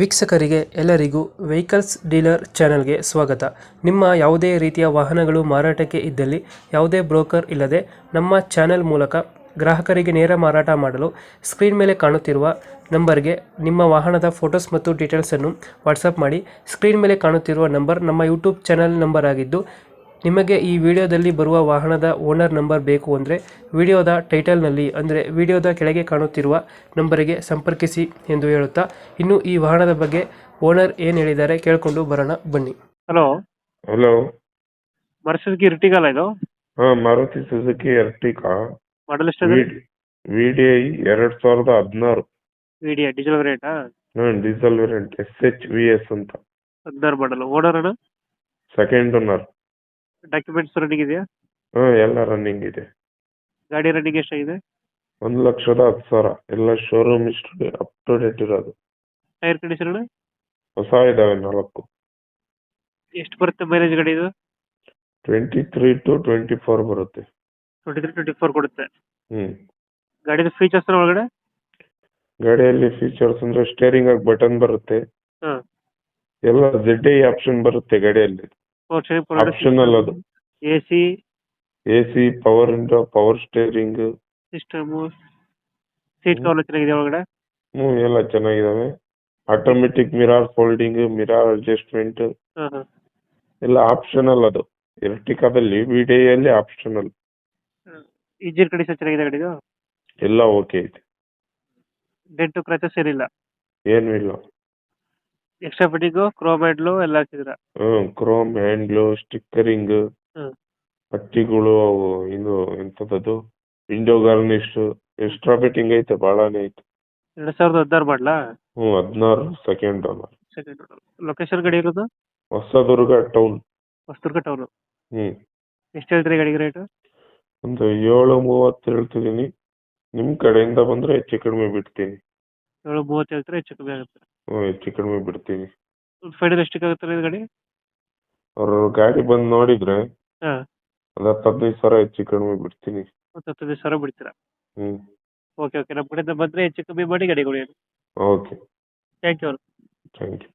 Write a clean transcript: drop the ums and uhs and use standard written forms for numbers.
ವೀಕ್ಷಕರಿಗೆ ಎಲ್ಲರಿಗೂ vehicles dealer ಚಾನೆಲ್ಗೆ ಸ್ವಾಗತ. ನಿಮ್ಮ ಯಾವುದೇ ರೀತಿಯ ವಾಹನಗಳು ಮಾರಾಟಕ್ಕೆ ಇದ್ದಲ್ಲಿ ಯಾವುದೇ ಬ್ರೋಕರ್ ಇಲ್ಲದೆ ನಮ್ಮ ಚಾನೆಲ್ ಮೂಲಕ ಗ್ರಾಹಕರಿಗೆ ನೇರ ಮಾರಾಟ ಮಾಡಲು ಸ್ಕ್ರೀನ್ ಮೇಲೆ ಕಾಣುತ್ತಿರುವ ನಂಬರ್ಗೆ ನಿಮ್ಮ ವಾಹನದ ಫೋಟೋಸ್ ಮತ್ತು ಡೀಟೇಲ್ಸನ್ನು ವಾಟ್ಸಪ್ ಮಾಡಿ. ಸ್ಕ್ರೀನ್ ಮೇಲೆ ಕಾಣುತ್ತಿರುವ ನಂಬರ್ ನಮ್ಮ ಯೂಟ್ಯೂಬ್ ಚಾನೆಲ್ ನಂಬರ್ ಆಗಿದ್ದು, ನಿಮಗೆ ಈ ವಿಡಿಯೋದಲ್ಲಿ ಬರುವ ವಾಹನದ ಓನರ್ ನಂಬರ್ ಬೇಕು ಅಂದರೆ ವಿಡಿಯೋದ ಟೈಟಲ್ನಲ್ಲಿ ಅಂದರೆ ವಿಡಿಯೋದ ಕೆಳಗೆ ಕಾಣುತ್ತಿರುವ ನಂಬರಿಗೆ ಸಂಪರ್ಕಿಸಿ ಎಂದು ಹೇಳುತ್ತಾ, ಇನ್ನು ಈ ವಾಹನದ ಬಗ್ಗೆ ಓನರ್ ಏನು ಹೇಳಿದ್ದಾರೆ ಕೇಳಿಕೊಂಡು ಬರೋಣ ಬನ್ನಿ. Hello, hello. ಮರ್ಸಿಡಿಸ್ ಇರ್ಟಿಗಲ್ಲ ಇದು? ಹಾ, ಮಾರುತಿ ಸುಜುಕಿ ಎರ್ಟಿಗಾ ಮಾಡಲ್ ಎಷ್ಟು? ವಿಡಿಐ 2016. ವಿಡಿಯೋ ಡೀಸೆಲ್ ವೇರಿಯಂಟಾ? ಡೀಸೆಲ್ ವೇರಿಯಂಟ್ SHVS ಅಂತ. 16 ಮಾಡಲ್. ಓನರ್ ಅಣ್ಣ? Second owner. ಡಾಕ್ಯುಮೆಂಟ್ಸ್ ರನ್ನಿಂಗ್ ಇದೆಯಾ? ಎಲ್ಲ ರನ್ನಿಂಗ್ ಇದೆ. ಗಾಡಿ ರನ್ನಿಂಗ್ ಎಷ್ಟಾಗಿದೆ? 1,10,000. ಎಲ್ಲ showroom history up to date ಇರೋದು. ಟೈರ್ ಕಂಡೀಷನ್ ಅಣ್ಣ? ಹೊಸ ಇದಾವೆ 4. ಎಷ್ಟು ಬರುತ್ತೆ ಮೈಲೇಜ್ ಗಾಡಿ ಇದು? 23 to 24 ಬರುತ್ತೆ. 23-24 ಕೊಡುತ್ತೆ. ಹ್ಮ್ ಗಾಡಿದ ಫೀಚರ್ಸ್ ಒಳಗಡೆ? ಗಾಡಿಯಲ್ಲಿ ಫೀಚರ್ಸ್ ಅಂದ್ರೆ ಸ್ಟೇರಿಂಗ್ ಆಗಿ ಬಟನ್ ಬರುತ್ತೆ. ಹಾಂ. ಎಲ್ಲ ZI ಆಪ್ಷನ್ ಬರುತ್ತೆ ಗಾಡಿಯಲ್ಲಿ. ಆಪ್ಷನಲ್ ಅದು. AC power window, power steering, system, seat cover ಚೆನ್ನಾಗಿದೆ ಒಳಗಡೆ? ಎಲ್ಲ ಚೆನ್ನಾಗಿದಾವೆ. ಆಟೋಮೆಟಿಕ್ ಮಿರಾರ್ ಫೋಲ್ಡಿಂಗ್, ಮಿರಾರ್ ಅಡ್ಜಸ್ಟ್ಮೆಂಟ್ ಹಾಂ. ಎಲ್ಲ ಆಪ್ಷನಲ್ ಅದು. ಎರ್ಟಿಕಾದಲ್ಲಿ VDI ಅಲ್ಲಿ ಆಪ್ಷನಲ್. ಇಂಜಿನ್ ಕಂಡೀಷನ್ ಚೆನ್ನಾಗಿದೆ ಗಾಡಿದು? ಎಲ್ಲ ಓಕೆ ಐತೆ, ಡೆಂಟು ಕ್ರಾಚಸ್ ಏನಿಲ್ಲ? ಏನು ಇಲ್ಲ. ಎಕ್ಸ್ಟ್ರಾ ಫಿಟ್ಟಿಂಗು, ಕ್ರೋಮ್ ಹ್ಯಾಂಡ್ಲು ಎಲ್ಲ ಹಾಕಿದ್ರ? ಕ್ರೋಮ್ ಹ್ಯಾಂಡ್ಲು, ಸ್ಟಿಕ್ಕರಿಂಗ್, ಹ್ಮ್. ಹಟ್ಟಿಗಳು, ಅವು ಇದು ಎಂತದದು ವಿಂಡೋ ಗಾರ್ನಿಶ್, ಎಕ್ಸ್ಟ್ರಾ ಫಿಟ್ಟಿಂಗ್ ಐತೆ, ಭಾಳನೇ ಐತೆ. 2016 ಮಾಡಲಾ? 16 ಸೆಕೆಂಡ್ ಓನರ್. ಸೆಕೆಂಡ್. ಲೊಕೇಶನ್ ಗಾಡಿ ಇರೋದು? ಹೊಸದುರ್ಗ ಟೌನ್. ಹೊಸದುರ್ಗ ಟೌನು. ಹ್ಮ್ ಎಷ್ಟು ಹೇಳ್ತೀರಿ ಗಾಡಿಗೆ ರೇಟು? ಒಂದು 7:30 ಹೇಳ್ತಿದ್ದೀನಿ. ನಿಮ್ ಕಡೆಯಿಂದ ಬಂದ್ರೆ ಹೆಚ್ಚು ಕಡಿಮೆ ಬಿಡ್ತೀನಿ. 7:30 ಹೇಳ್ತಾರೆ, ಹೆಚ್ಚು ಕಮ್ಮಿ ಆಗುತ್ತೆ? ಹೆಚ್ಚು ಕಡಿಮೆ ಬಿಡ್ತೀನಿ. ಫೈನಲ್ ಎಷ್ಟಕ್ಕೆ ಆಗುತ್ತೆ ಇದು ಗಾಡಿ? ಅವ್ರು ಗಾಡಿ ಬಂದು ನೋಡಿದ್ರೆ ಹಾಂ. ಒಂದು 15,000 ಹೆಚ್ಚು ಕಡಿಮೆ ಬಿಡ್ತೀನಿ. 10-15 ಬಿಡ್ತೀರಾ? ಹ್ಮ್ ಓಕೆ. ನಮ್ಮ ಕಡೆಯಿಂದ ಬಂದರೆ ಹೆಚ್ಚು ಕಮ್ಮಿ ಮಾಡಿ ಗಾಡಿ ಕೊಡಿ. Okay, thank you. Thank you.